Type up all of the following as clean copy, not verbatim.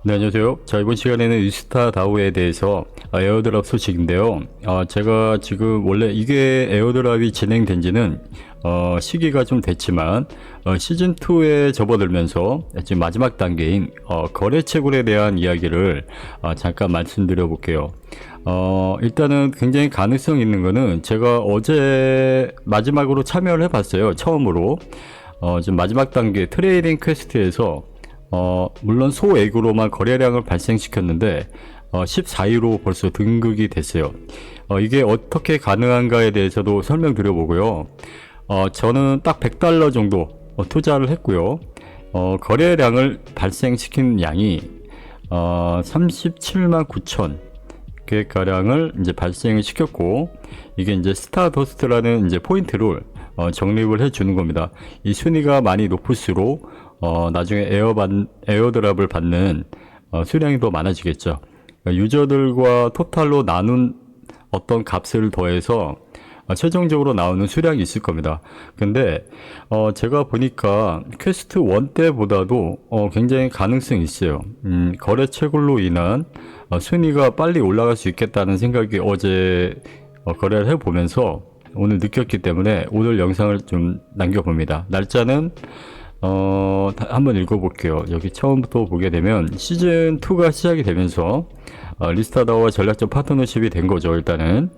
네, 안녕하세요. 자, 이번 시간에는 유스타 다오에 대해서 에어드랍 소식인데요. 제가 지금 원래 이게 에어드랍이 진행된 지는 시기가 좀 됐지만 시즌2에 접어들면서 지금 마지막 단계인 거래 채굴에 대한 이야기를 잠깐 말씀드려 볼게요. 일단은 굉장히 가능성 있는 거는 제가 어제 마지막으로 참여를 해봤어요. 처음으로. 지금 마지막 단계 트레이딩 퀘스트에서 물론 소액으로만 거래량을 발생시켰는데 14위로 벌써 등극이 됐어요. 이게 어떻게 가능한가에 대해서도 설명드려 보고요. 저는 딱 $100 정도 투자를 했고요. 거래량을 발생시킨 양이 37만 9천 개가량을 이제 발생을 시켰고, 이게 이제 스타더스트라는 이제 포인트를 적립을 해 주는 겁니다. 이 순위가 많이 높을수록 나중에 에어드랍을 받는 수량이 더 많아지겠죠. 그러니까 유저들과 토탈로 나눈 어떤 값을 더해서 최종적으로 나오는 수량이 있을 겁니다. 근데 제가 보니까 퀘스트 1 때보다도 굉장히 가능성이 있어요. 거래 채굴로 인한 순위가 빨리 올라갈 수 있겠다는 생각이 어제 거래를 해보면서 오늘 느꼈기 때문에 오늘 영상을 좀 남겨봅니다. 날짜는 한번 읽어볼게요. 여기 처음부터 보게 되면 시즌2가 시작이 되면서 리스타다와 전략적 파트너십이 된 거죠. 일단은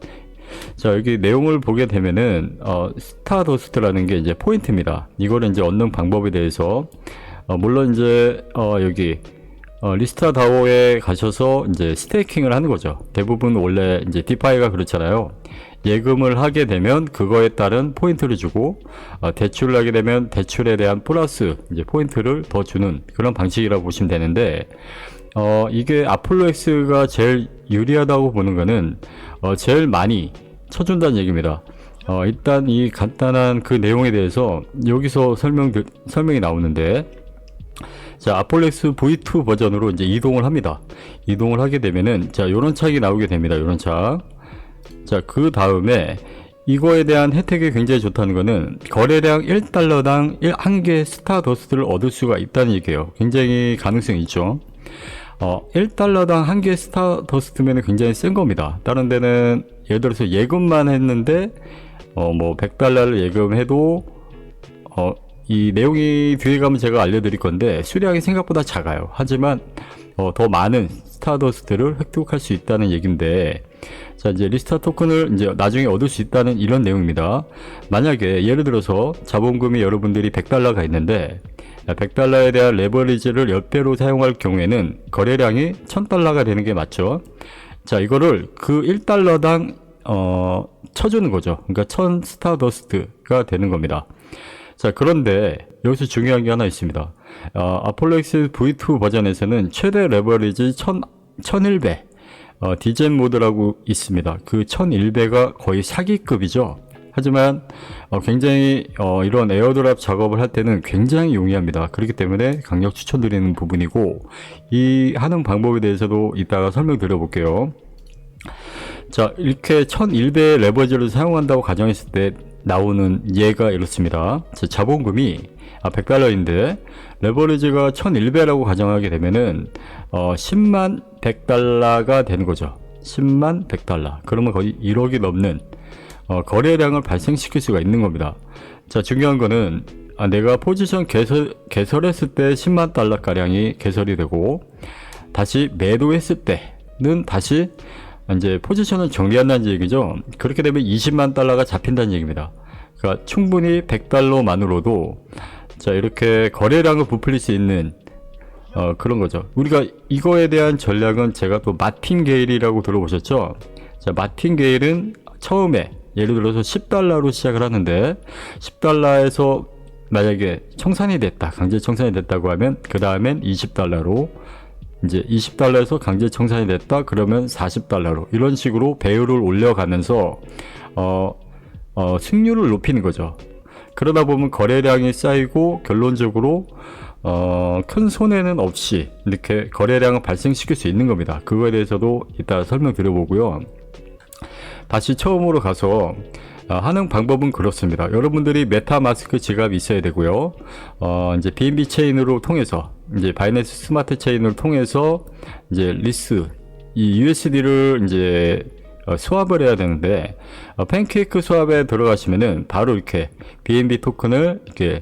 자, 여기 내용을 보게 되면은 스타더스트라는 게 이제 포인트입니다. 이거를 이제 얻는 방법에 대해서 물론 이제 여기 리스타다오에 가셔서 이제 스테이킹을 하는 거죠. 대부분 원래 이제 디파이가 그렇잖아요. 예금을 하게 되면 그거에 따른 포인트를 주고 대출을 하게 되면 대출에 대한 플러스 이제 포인트를 더 주는 그런 방식이라고 보시면 되는데, 이게 아폴로엑스가 제일 유리하다고 보는 거는 제일 많이 쳐준다는 얘기입니다. 일단 이 간단한 그 내용에 대해서 여기서 설명이 나오는데, 자, 아폴로엑스 V2 버전으로 이제 이동을 합니다. 이동을 하게 되면은 자, 요런 착이 나오게 됩니다. 요런 착. 자, 그 다음에 이거에 대한 혜택이 굉장히 좋다는 거는 거래량 $1당 1개 스타더스트를 얻을 수가 있다는 얘기예요. 굉장히 가능성이 있죠. $1당 1개 스타더스트면 굉장히 센 겁니다. 다른 데는 예를 들어서 예금만 했는데 뭐 $100를 예금해도 이 내용이 뒤에 가면 제가 알려드릴 건데 수량이 생각보다 작아요. 하지만 더 많은 스타더스트를 획득할 수 있다는 얘기인데, 자, 이제 리스타 토큰을 이제 나중에 얻을 수 있다는 이런 내용입니다. 만약에 예를 들어서 자본금이 여러분들이 $100가 있는데 $100에 대한 레버리지를 10배로 사용할 경우에는 거래량이 $1000가 되는 게 맞죠. 자, 이거를 그 $1당 쳐주는 거죠. 그러니까 1000 스타더스트가 되는 겁니다. 자, 그런데 여기서 중요한 게 하나 있습니다. 아폴로엑스 V2 버전에서는 최대 레버리지 1001배 디젠 모드라고 있습니다. 그 1001배가 거의 사기급이죠. 하지만 굉장히 이런 에어드랍 작업을 할 때는 굉장히 용이합니다. 그렇기 때문에 강력 추천드리는 부분이고, 이 하는 방법에 대해서도 이따가 설명드려 볼게요. 자, 이렇게 1001배의 레버리지를 사용한다고 가정했을 때 나오는 예가 이렇습니다. 자본금이 $100인데 레버리지가 1001배라고 가정하게 되면은 10만 $100가 되는 거죠. 10만 $100. 그러면 거의 1억이 넘는 거래량을 발생시킬 수가 있는 겁니다. 자, 중요한 거는 내가 포지션 개설했을 때 10만 달러 가량이 개설이 되고 다시 매도했을 때는 다시 이제 포지션을 정리한다는 얘기죠. 그렇게 되면 20만 달러가 잡힌다는 얘기입니다. 그러니까 충분히 $100만으로도 자, 이렇게 거래량을 부풀릴 수 있는 그런 거죠. 우리가 이거에 대한 전략은 제가 또 마틴게일이라고 들어보셨죠? 자, 마틴게일은 처음에 예를 들어서 $10로 시작을 하는데 $10에서 만약에 청산이 됐다, 강제 청산이 됐다고 하면 그 다음엔 $20로, 이제 $20에서 강제 청산이 됐다 그러면 $40로, 이런 식으로 배율을 올려가면서 승률을 높이는 거죠. 그러다 보면 거래량이 쌓이고 결론적으로 큰 손해는 없이 이렇게 거래량을 발생시킬 수 있는 겁니다. 그거에 대해서도 이따 설명드려 보고요. 다시 처음으로 가서 하는 방법은 그렇습니다. 여러분들이 메타마스크 지갑이 있어야 되고요. 이제 BNB 체인으로 통해서 이제 바이낸스 스마트 체인을 통해서 이제 리스 이 USD를 이제 스왑을 해야 되는데, 팬케이크 스왑에 들어가시면은 바로 이렇게 BNB 토큰을 이렇게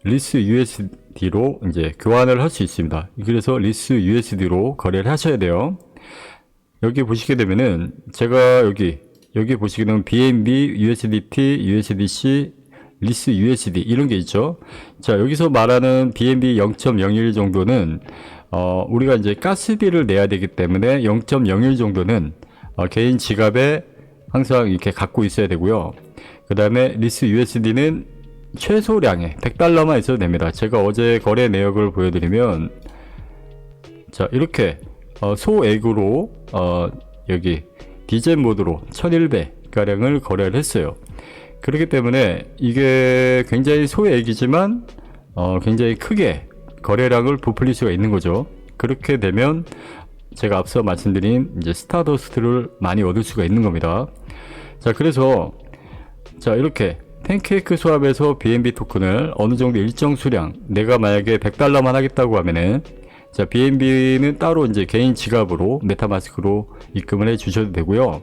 리스 USD로 이제 교환을 할 수 있습니다. 그래서 리스 USD로 거래를 하셔야 돼요. 여기 보시게 되면은 제가 여기 보시게 되면 BNB, USDT, USDC, 리스 USD 이런 게 있죠. 자, 여기서 말하는 BNB 0.01 정도는 우리가 이제 가스비를 내야 되기 때문에 0.01 정도는 개인 지갑에 항상 이렇게 갖고 있어야 되고요. 그 다음에 리스 USD는 최소량의 100달러만 있어도 됩니다. 제가 어제 거래 내역을 보여드리면, 자, 이렇게 소액으로 여기 디젠 모드로 1100 가량을 거래를 했어요. 그렇기 때문에 이게 굉장히 소액이지만 굉장히 크게 거래량을 부풀릴 수가 있는 거죠. 그렇게 되면 제가 앞서 말씀드린 이제 스타더스트를 많이 얻을 수가 있는 겁니다. 자, 그래서 자, 이렇게 팬케이크 스왑에서 BNB 토큰을 어느 정도 일정 수량, 내가 만약에 100달러만 하겠다고 하면은, 자, BNB는 따로 이제 개인 지갑으로 메타마스크로 입금을 해 주셔도 되고요.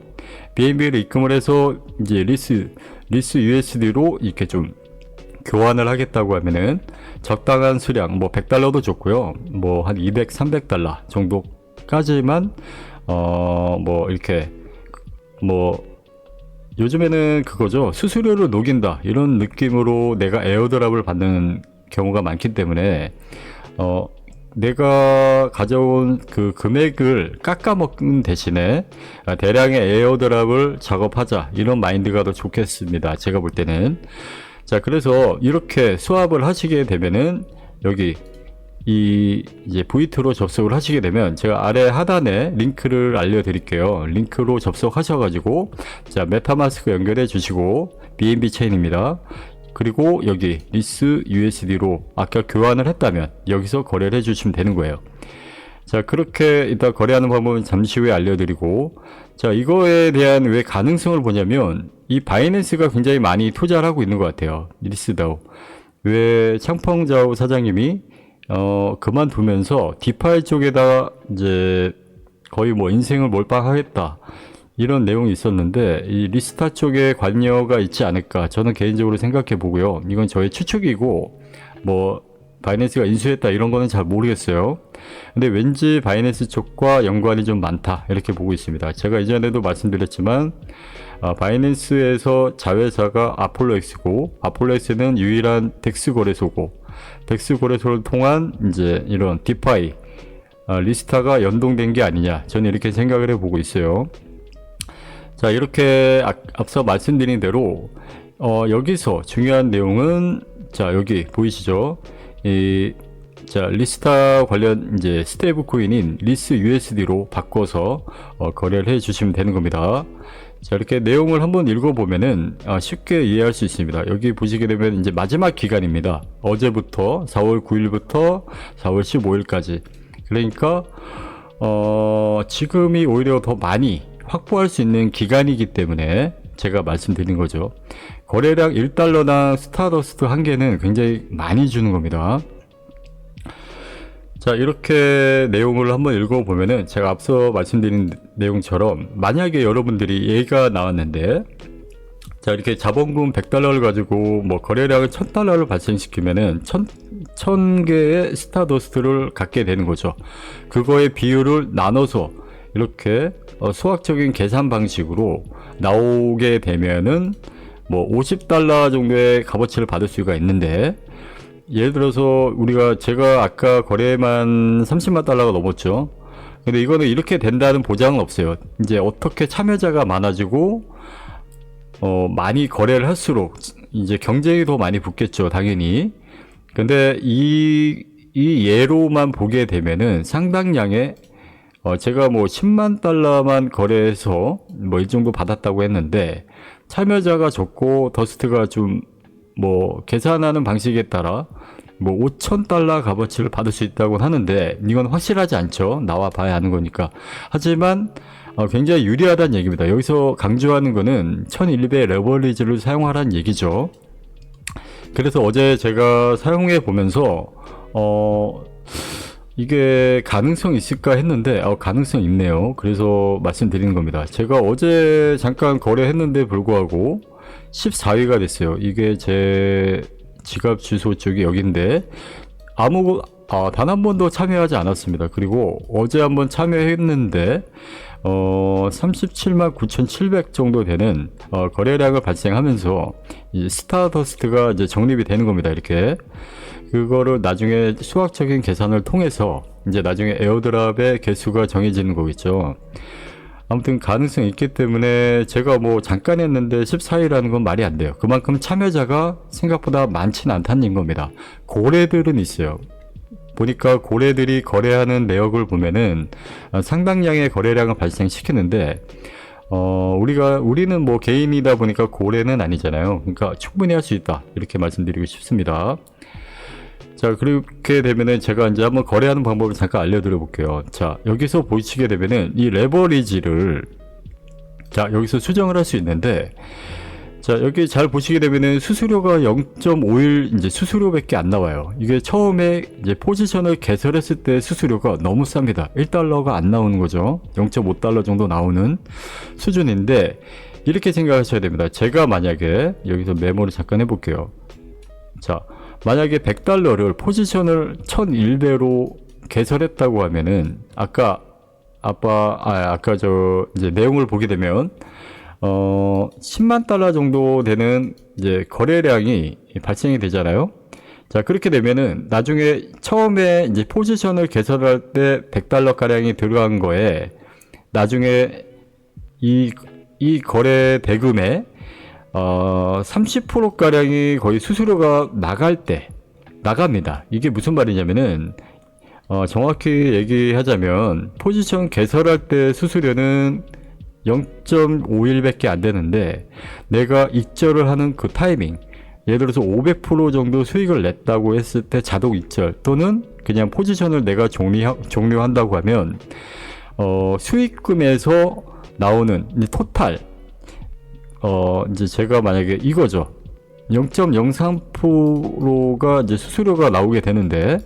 BNB를 입금을 해서 이제 리스 USD로 이렇게 좀 교환을 하겠다고 하면은 적당한 수량, 뭐 100달러도 좋고요. 뭐 한 200, 300달러 정도까지만 뭐 이렇게 뭐 요즘에는 그거죠. 수수료를 녹인다 이런 느낌으로 내가 에어드랍을 받는 경우가 많기 때문에 내가 가져온 그 금액을 깎아먹는 대신에 대량의 에어드랍을 작업하자 이런 마인드가 더 좋겠습니다. 제가 볼 때는. 자, 그래서 이렇게 스왑을 하시게 되면은 여기 이제 V2로 접속을 하시게 되면 제가 아래 하단에 링크를 알려드릴게요. 링크로 접속하셔가지고 자, 메타마스크 연결해 주시고 BNB 체인입니다. 그리고 여기 리스 USD로 아까 교환을 했다면 여기서 거래를 해주시면 되는 거예요. 자, 그렇게 이따 거래하는 방법은 잠시 후에 알려드리고, 자, 이거에 대한 왜 가능성을 보냐면 이 바이낸스가 굉장히 많이 투자를 하고 있는 것 같아요. 리스다오. 왜 창펑자오 사장님이 그만두면서 디파이 쪽에다가 이제 거의 뭐 인생을 몰빵하겠다 이런 내용이 있었는데, 이 리스타 쪽에 관여가 있지 않을까 저는 개인적으로 생각해 보고요. 이건 저의 추측이고 뭐 바이낸스가 인수했다 이런 거는 잘 모르겠어요. 근데 왠지 바이낸스 쪽과 연관이 좀 많다 이렇게 보고 있습니다. 제가 이전에도 말씀드렸지만 바이낸스에서 자회사가 아폴로엑스고, 아폴로엑스는 유일한 덱스 거래소고, 덱스 거래소를 통한 이제 이런 디파이 리스타가 연동된 게 아니냐 저는 이렇게 생각을 해보고 있어요. 자, 이렇게 앞서 말씀드린 대로 여기서 중요한 내용은, 자, 여기 보이시죠? 자, 리스타 관련 이제 스테이블 코인인 리스 USD로 바꿔서 거래를 해 주시면 되는 겁니다. 자, 이렇게 내용을 한번 읽어보면은 쉽게 이해할 수 있습니다. 여기 보시게 되면 이제 마지막 기간입니다. 어제부터 4월 9일부터 4월 15일까지. 그러니까 지금이 오히려 더 많이 확보할 수 있는 기간이기 때문에 제가 말씀드린 거죠. 거래량 1달러당 스타더스트 한 개는 굉장히 많이 주는 겁니다. 자, 이렇게 내용을 한번 읽어보면은 제가 앞서 말씀드린 내용처럼 만약에 여러분들이 얘가 나왔는데, 자, 이렇게 자본금 100달러를 가지고 뭐 거래량을 1000달러를 발생시키면은 1000개의 스타더스트를 갖게 되는 거죠. 그거의 비율을 나눠서 이렇게 수학적인 계산 방식으로 나오게 되면은 뭐 50달러 정도의 값어치를 받을 수가 있는데, 예를 들어서 제가 아까 거래만 30만 달러가 넘었죠. 근데 이거는 이렇게 된다는 보장은 없어요. 이제 어떻게 참여자가 많아지고 많이 거래를 할수록 이제 경쟁이 더 많이 붙겠죠, 당연히. 근데 이 예로만 보게 되면은 상당량의 제가 뭐 10만 달러만 거래해서 뭐 이 정도 받았다고 했는데, 참여자가 적고 더스트가 좀 뭐 계산하는 방식에 따라 뭐 5,000달러 값어치를 받을 수 있다고 하는데, 이건 확실하지 않죠. 나와 봐야 하는 거니까. 하지만 굉장히 유리하다는 얘기입니다. 여기서 강조하는 거는 1100 레버리지를 사용하라는 얘기죠. 그래서 어제 제가 사용해 보면서 이게 가능성 있을까 했는데 가능성 있네요. 그래서 말씀드리는 겁니다. 제가 어제 잠깐 거래했는데 불구하고 14위가 됐어요. 이게 제 지갑 주소 쪽이 여긴데 단 한 번도 참여하지 않았습니다. 그리고 어제 한번 참여했는데 37만 9,700 정도 되는 거래량을 발생하면서 이 스타더스트가 이제 적립이 되는 겁니다. 이렇게 그거를 나중에 수학적인 계산을 통해서 이제 나중에 에어드랍의 개수가 정해지는 거겠죠. 아무튼 가능성이 있기 때문에 제가 뭐 잠깐 했는데 14위라는 건 말이 안 돼요. 그만큼 참여자가 생각보다 많지는 않다는 겁니다. 고래들은 있어요. 보니까 고래들이 거래하는 내역을 보면은 상당량의 거래량을 발생시키는데 우리는 뭐 개인이다 보니까 고래는 아니잖아요. 그러니까 충분히 할 수 있다 이렇게 말씀드리고 싶습니다. 자, 그렇게 되면은 제가 이제 한번 거래하는 방법을 잠깐 알려드려 볼게요. 자, 여기서 보시게 되면은 이 레버리지를 여기서 수정을 할 수 있는데, 자, 여기 잘 보시게 되면은 수수료가 0.51 이제 수수료밖에 안 나와요. 이게 처음에 이제 포지션을 개설했을 때 수수료가 너무 쌉니다. 1달러가 안 나오는 거죠. 0.5달러 정도 나오는 수준인데, 이렇게 생각하셔야 됩니다. 제가 만약에 여기서 메모를 잠깐 해볼게요. 자, 만약에 100달러를 포지션을 1001배로 개설했다고 하면은 아까 이제 내용을 보게 되면 10만 달러 정도 되는 이제 거래량이 발생이 되잖아요. 자, 그렇게 되면은 나중에 처음에 이제 포지션을 개설할 때 100달러 가량이 들어간 거에 나중에 이 거래 대금에 30%가량이 거의 수수료가 나갑니다. 이게 무슨 말이냐면은, 정확히 얘기하자면, 포지션 개설할 때 수수료는 0.51 밖에 안 되는데, 내가 익절을 하는 그 타이밍, 예를 들어서 500% 정도 수익을 냈다고 했을 때 자동 익절, 또는 그냥 포지션을 내가 종료한다고 하면, 수익금에서 나오는 토탈, 이제 제가 만약에 이거죠. 0.03%가 이제 수수료가 나오게 되는데,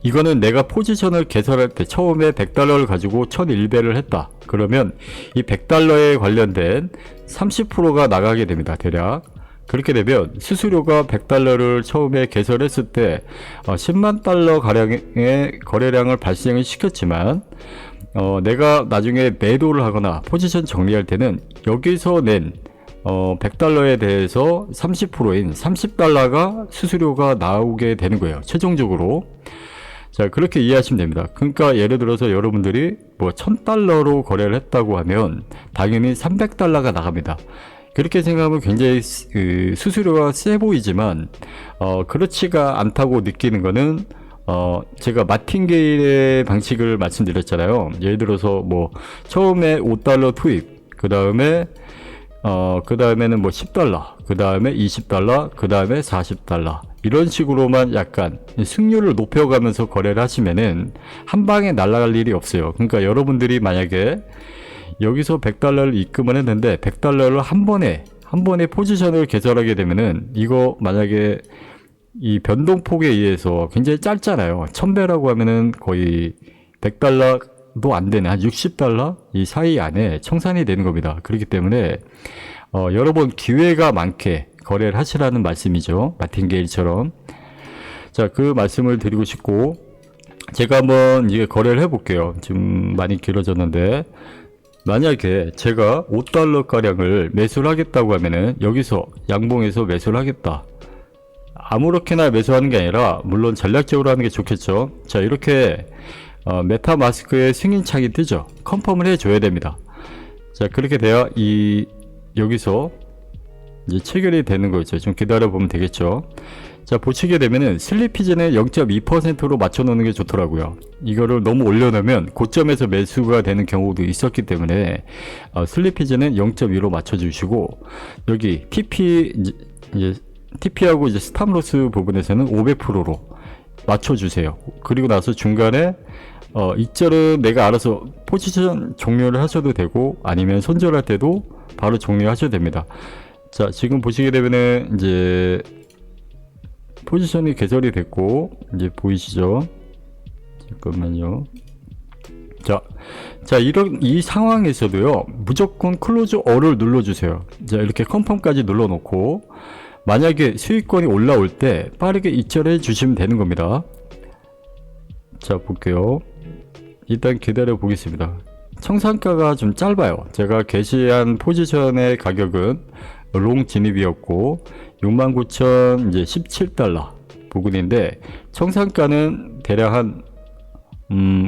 이거는 내가 포지션을 개설할 때 처음에 100달러를 가지고 1001배를 했다. 그러면 이 100달러에 관련된 30%가 나가게 됩니다. 대략. 그렇게 되면 수수료가 100달러를 처음에 개설했을 때 10만 달러 가량의 거래량을 발생을 시켰지만, 내가 나중에 매도를 하거나 포지션 정리할 때는 여기서 낸 100달러에 대해서 30%인 30달러가 수수료가 나오게 되는 거예요. 최종적으로. 자, 그렇게 이해하시면 됩니다. 그러니까 예를 들어서 여러분들이 뭐 1000달러로 거래를 했다고 하면 당연히 300달러가 나갑니다. 그렇게 생각하면 굉장히 수수료가 세 보이지만 그렇지가 않다고 느끼는 거는 제가 마틴게일의 방식을 말씀드렸잖아요. 예를 들어서 뭐 처음에 5달러 투입, 그 다음에는 뭐 10달러, 그 다음에 20달러, 그 다음에 40달러 이런 식으로만 약간 승률을 높여가면서 거래를 하시면은 한 방에 날아갈 일이 없어요. 그러니까 여러분들이 만약에 여기서 100달러를 입금을 했는데 100달러를 한 번에 포지션을 개설하게 되면은 이거 만약에 이 변동폭에 의해서 굉장히 짧잖아요. 1000배라고 하면은 거의 100달러도 안 되는 한 60달러 이 사이 안에 청산이 되는 겁니다. 그렇기 때문에 여러 번 기회가 많게 거래를 하시라는 말씀이죠. 마틴게일처럼. 자, 그 말씀을 드리고 싶고, 제가 한번 이게 거래를 해볼게요. 지금 많이 길어졌는데, 만약에 제가 5달러 가량을 매수를 하겠다고 하면은 여기서 양봉에서 매수를 하겠다. 아무렇게나 매수하는 게 아니라 물론 전략적으로 하는 게 좋겠죠. 자, 이렇게 메타마스크의 승인창이 뜨죠. 컨펌을 해줘야 됩니다. 자, 그렇게 돼야 여기서 이제 체결이 되는 거죠. 좀 기다려 보면 되겠죠. 자, 보시게 되면은 슬리피지는 0.2%로 맞춰 놓는 게 좋더라고요. 이거를 너무 올려놓으면 고점에서 매수가 되는 경우도 있었기 때문에 슬리피지는 0.2로 맞춰 주시고, 여기 TP하고 이제 스탑로스 부분에서는 500%로 맞춰 주세요. 그리고 나서 중간에 익절은 내가 알아서 포지션 종료를 하셔도 되고, 아니면 손절할 때도 바로 종료하셔도 됩니다. 자, 지금 보시게 되면은 이제 포지션이 개설이 됐고, 이제 보이시죠? 잠깐만요. 자, 이 상황에서도요, 무조건 클로즈 all을 눌러주세요. 자, 이렇게 컨펌까지 눌러놓고, 만약에 수익권이 올라올 때 빠르게 입절해 주시면 되는 겁니다. 자, 볼게요. 일단 기다려 보겠습니다. 청산가가 좀 짧아요. 제가 게시한 포지션의 가격은 롱 진입이었고 69,000 이제 17달러 부근인데 청산가는 대략 한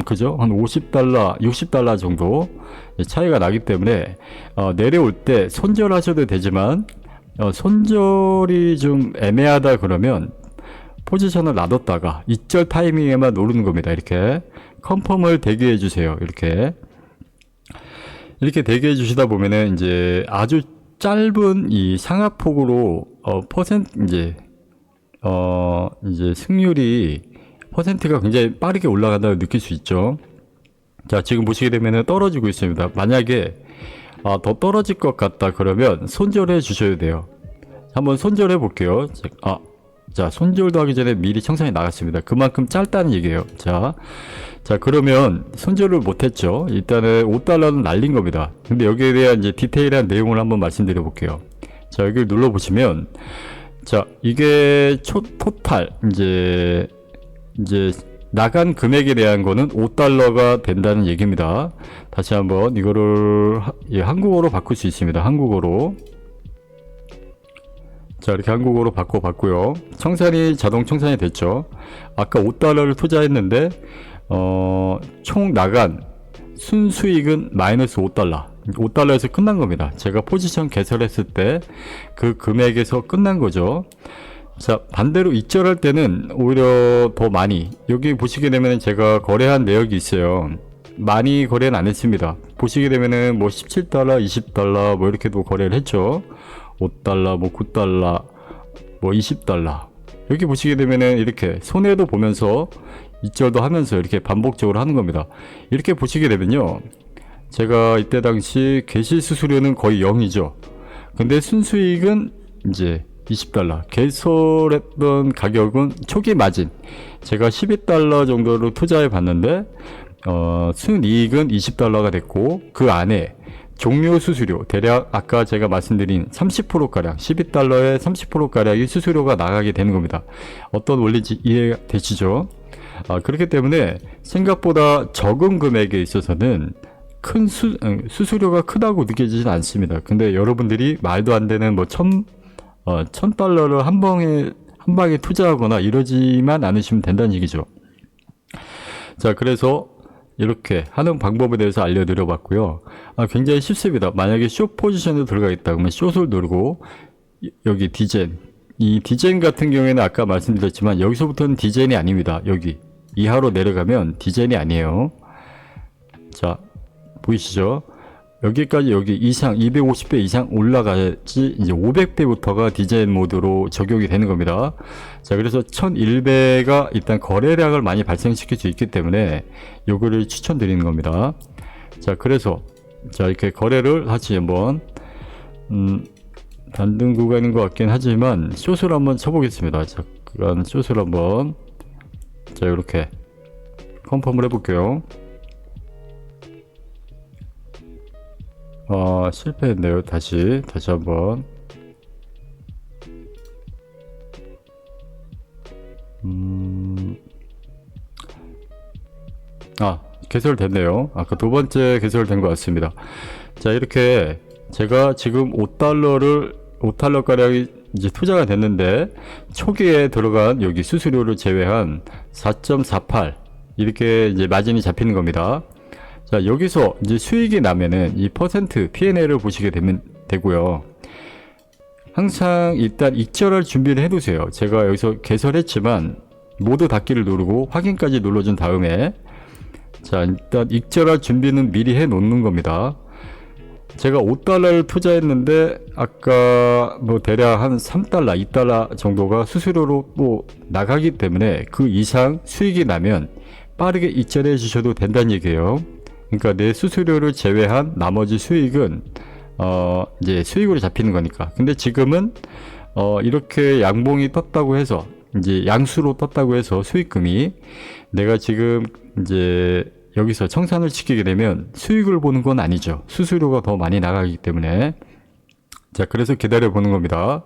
그죠? 한 50달러, 60달러 정도 차이가 나기 때문에 내려올 때 손절하셔도 되지만 손절이 좀 애매하다 그러면 포지션을 놔뒀다가 입절 타이밍에만 노리는 겁니다. 이렇게 컨펌을 대기해 주세요. 이렇게 대기해 주시다 보면은 이제 아주 짧은 이 상하폭으로 이제 승률이 퍼센트가 굉장히 빠르게 올라간다고 느낄 수 있죠. 자, 지금 보시게 되면은 떨어지고 있습니다. 만약에 더 떨어질 것 같다 그러면 손절해 주셔야 돼요. 한번 손절해 볼게요. 자, 손절도 하기 전에 미리 청산이 나갔습니다. 그만큼 짧다는 얘기예요. 자, 그러면 손절을 못했죠. 일단은 5달러는 날린 겁니다. 근데 여기에 대한 이제 디테일한 내용을 한번 말씀드려 볼게요. 자, 여기를 눌러 보시면, 자, 이게 토탈 이제 나간 금액에 대한 거는 5달러가 된다는 얘기입니다. 다시 한번 이거를 한국어로 바꿀 수 있습니다. 한국어로. 자, 이렇게 한국어로 바꿔봤고요. 자동 청산이 됐죠. 아까 5달러를 투자했는데 총 나간 순수익은 마이너스 5달러. 5달러에서 끝난 겁니다. 제가 포지션 개설했을 때 그 금액에서 끝난 거죠. 자, 반대로 입절할 때는 오히려 더 많이, 여기 보시게 되면 제가 거래한 내역이 있어요. 많이 거래는 안 했습니다. 보시게 되면은 뭐 17달러, 20달러 뭐 이렇게도 거래를 했죠. 5달러, 뭐 9달러, 뭐 20달러. 여기 보시게 되면은 이렇게 손해도 보면서 입절도 하면서 이렇게 반복적으로 하는 겁니다. 이렇게 보시게 되면요, 제가 이때 당시 개시 수수료는 거의 0이죠. 근데 순수익은 이제 20달러. 개설했던 가격은 초기 마진, 제가 12달러 정도로 투자해 봤는데 순이익은 20달러가 됐고, 그 안에 종료 수수료, 대략 아까 제가 말씀드린 30%가량, 12달러에 30%가량의 수수료가 나가게 되는 겁니다. 어떤 원리인지 이해가 되시죠? 그렇기 때문에 생각보다 적은 금액에 있어서는 큰 수수료가 크다고 느껴지진 않습니다. 근데 여러분들이 말도 안 되는 뭐 1000달러를 한 방에 투자하거나 이러지만 않으시면 된다는 얘기죠. 자, 그래서 이렇게 하는 방법에 대해서 알려드려 봤고요. 굉장히 쉽습니다. 만약에 숏 포지션에 들어가 있다 그러면 숏을 누르고 여기 디젠, 이 디젠 같은 경우에는 아까 말씀드렸지만 여기서부터는 디젠이 아닙니다. 여기 이하로 내려가면 디젠이 아니에요. 자, 보이시죠? 여기까지 여기 이상 250배 이상 올라가야지 이제 500배부터가 디젠 모드로 적용이 되는 겁니다. 자, 그래서 1100가 일단 거래량을 많이 발생시킬 수 있기 때문에 요거를 추천드리는 겁니다. 자, 그래서 자, 이렇게 거래를 다시 한번 단등 구간인 것 같긴 하지만 숏을 한번 쳐보겠습니다. 자, 그간 숏을 한번, 자, 이렇게 컨펌을 해볼게요. 실패했네요. 다시 한번. 개설됐네요. 아까 두 번째 개설된 것 같습니다. 자, 이렇게 제가 지금 5달러 가량이 이제 투자가 됐는데 초기에 들어간 여기 수수료를 제외한 4.48 이렇게 이제 마진이 잡히는 겁니다. 자, 여기서 이제 수익이 나면은 이 퍼센트 P&L을 보시게 되고요. 항상 일단 입절할 준비를 해두세요. 제가 여기서 개설했지만 모두 닫기를 누르고 확인까지 눌러준 다음에, 자, 일단 입절할 준비는 미리 해 놓는 겁니다. 제가 5달러를 투자했는데 아까 뭐 대략 한 3달러, 2달러 정도가 수수료로 또 나가기 때문에 그 이상 수익이 나면 빠르게 입절해 주셔도 된다는 얘기예요. 그러니까 내 수수료를 제외한 나머지 수익은 이제 수익으로 잡히는 거니까. 근데 지금은 이렇게 양봉이 떴다고 해서, 이제 양수로 떴다고 해서 수익금이 내가 지금 이제 여기서 청산을 시키게 되면 수익을 보는 건 아니죠. 수수료가 더 많이 나가기 때문에. 자, 그래서 기다려 보는 겁니다.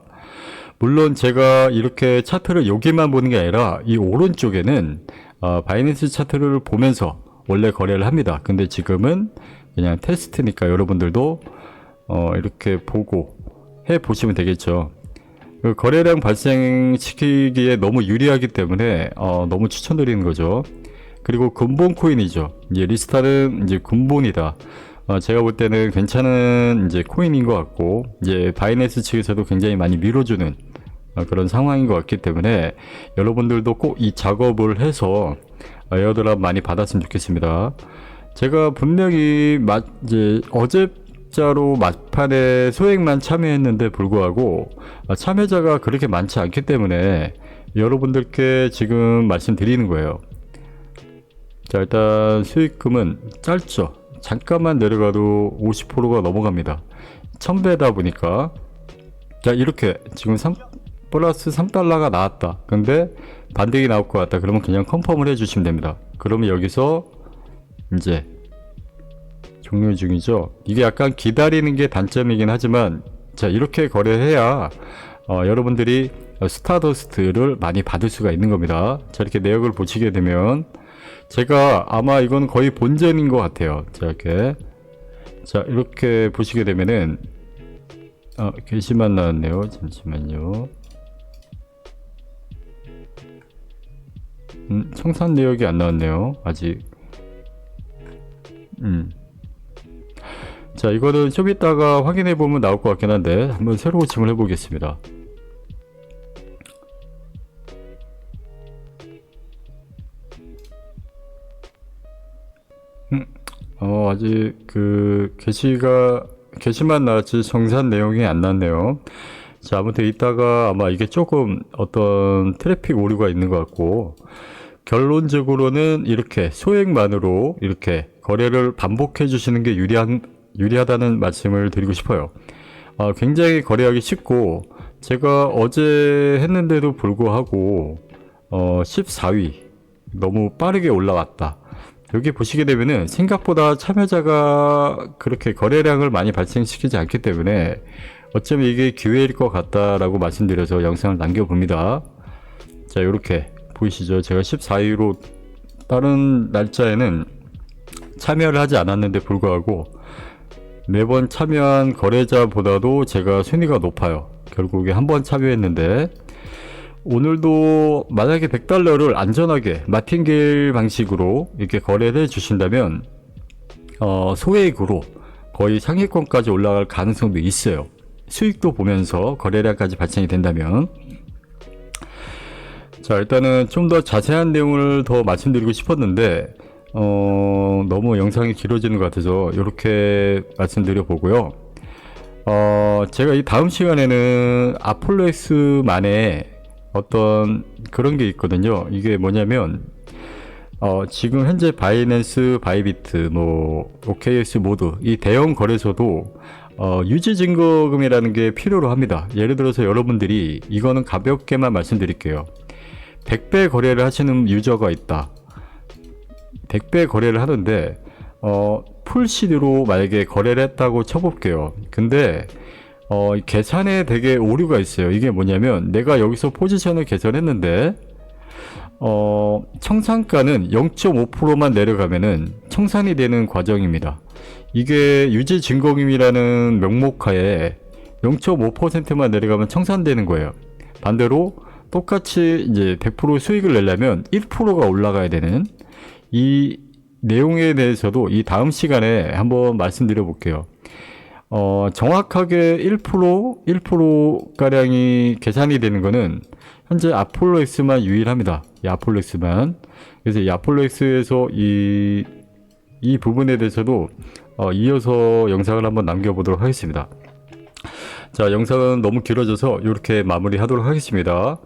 물론 제가 이렇게 차트를 여기만 보는 게 아니라 이 오른쪽에는 바이낸스 차트를 보면서 원래 거래를 합니다. 근데 지금은 그냥 테스트니까 여러분들도 이렇게 보고 해 보시면 되겠죠. 그 거래량 발생시키기에 너무 유리하기 때문에 너무 추천드리는 거죠. 그리고 근본 코인이죠. 이제 리스타는 이제 근본이다. 제가 볼 때는 괜찮은 이제 코인인 것 같고, 이제 바이낸스 측에서도 굉장히 많이 밀어주는 그런 상황인 것 같기 때문에 여러분들도 꼭 이 작업을 해서 에어드랍 많이 받았으면 좋겠습니다. 제가 분명히 이제 어제자로 막판에 소액만 참여했는데 불구하고 참여자가 그렇게 많지 않기 때문에 여러분들께 지금 말씀드리는 거예요. 자, 일단 수익금은 짧죠. 잠깐만 내려가도 50%가 넘어갑니다. 1000배다 보니까. 자, 이렇게 지금 플러스 3달러가 나왔다. 근데 반등이 나올 것 같다. 그러면 그냥 컨펌을 해주시면 됩니다. 그러면 여기서 이제 종료 중이죠. 이게 약간 기다리는 게 단점이긴 하지만, 자, 이렇게 거래해야 여러분들이 스타더스트를 많이 받을 수가 있는 겁니다. 자, 이렇게 내역을 보시게 되면 제가 아마 이건 거의 본전인 것 같아요. 자, 이렇게 보시게 되면은 게시만 나왔네요. 잠시만요. 청산 내역이 안 나왔네요. 아직. 자, 이거는 좀 이따가 확인해 보면 나올 것 같긴 한데 한번 새로 고침을 해 보겠습니다. 아직 그 게시만 나왔지 정산 내용이 안 나왔네요. 자, 아무튼 이따가 아마 이게 조금 어떤 트래픽 오류가 있는 것 같고, 결론적으로는 이렇게 소액만으로 이렇게 거래를 반복해 주시는 게 유리하다는 말씀을 드리고 싶어요. 굉장히 거래하기 쉽고, 제가 어제 했는데도 불구하고 14위 너무 빠르게 올라왔다. 여기 보시게 되면은 생각보다 참여자가 그렇게 거래량을 많이 발생시키지 않기 때문에 어쩌면 이게 기회일 것 같다라고 말씀드려서 영상을 남겨봅니다. 자, 이렇게 보이시죠? 제가 14위로 다른 날짜에는 참여를 하지 않았는데 불구하고 매번 참여한 거래자보다도 제가 순위가 높아요. 결국에 한 번 참여했는데, 오늘도 만약에 100달러를 안전하게 마틴게일 방식으로 이렇게 거래를 해 주신다면 소액으로 거의 상위권까지 올라갈 가능성도 있어요. 수익도 보면서 거래량까지 발생이 된다면. 자, 일단은 좀 더 자세한 내용을 더 말씀드리고 싶었는데 너무 영상이 길어지는 것 같아서 이렇게 말씀드려 보고요. 제가 이 다음 시간에는 아폴로엑스만의 어떤 그런 게 있거든요. 이게 뭐냐면 지금 현재 바이낸스, 바이비트, OKX 모두 이 대형 거래소도 유지 증거금이라는 게 필요로 합니다. 예를 들어서 여러분들이, 이거는 가볍게만 말씀드릴게요. 100배 거래를 하시는 유저가 있다. 100배 거래를 하는데 풀시드로 만약에 거래를 했다고 쳐볼게요. 근데 계산에 되게 오류가 있어요. 이게 뭐냐면, 내가 여기서 포지션을 개설했는데 청산가는 0.5%만 내려가면은 청산이 되는 과정입니다. 이게 유지 증거금이라는 명목하에 0.5%만 내려가면 청산되는 거예요. 반대로 똑같이 이제 100% 수익을 내려면 1%가 올라가야 되는, 이 내용에 대해서도 이 다음 시간에 한번 말씀드려 볼게요. 정확하게 1%가량이 계산이 되는 거는 현재 아폴로엑스만 유일합니다. 이 아폴로엑스만. 그래서 이 아폴로엑스에서 이 부분에 대해서도 이어서 영상을 한번 남겨보도록 하겠습니다. 자, 영상은 너무 길어져서 이렇게 마무리 하도록 하겠습니다.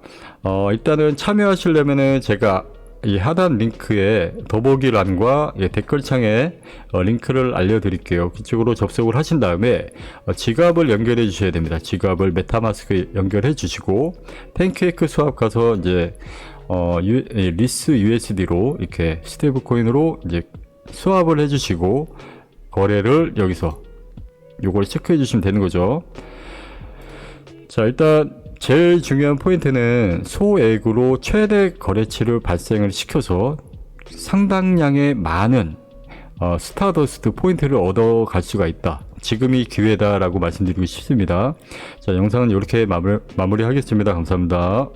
일단은 참여하시려면은 제가 이 하단 링크에 더보기란과 댓글창에 링크를 알려드릴게요. 그쪽으로 접속을 하신 다음에 지갑을 연결해 주셔야 됩니다. 지갑을 메타마스크 연결해 주시고 팬케이크 수합 가서 이제 리스 USD로 이렇게 스테이블 코인으로 이제 스왑을 해주시고 거래를 여기서 요걸 체크해 주시면 되는 거죠. 자, 일단 제일 중요한 포인트는 소액으로 최대 거래치를 발생을 시켜서 상당량의 많은 스타더스트 포인트를 얻어갈 수가 있다. 지금이 기회다 라고 말씀드리고 싶습니다. 자, 영상은 이렇게 마무리 하겠습니다. 감사합니다.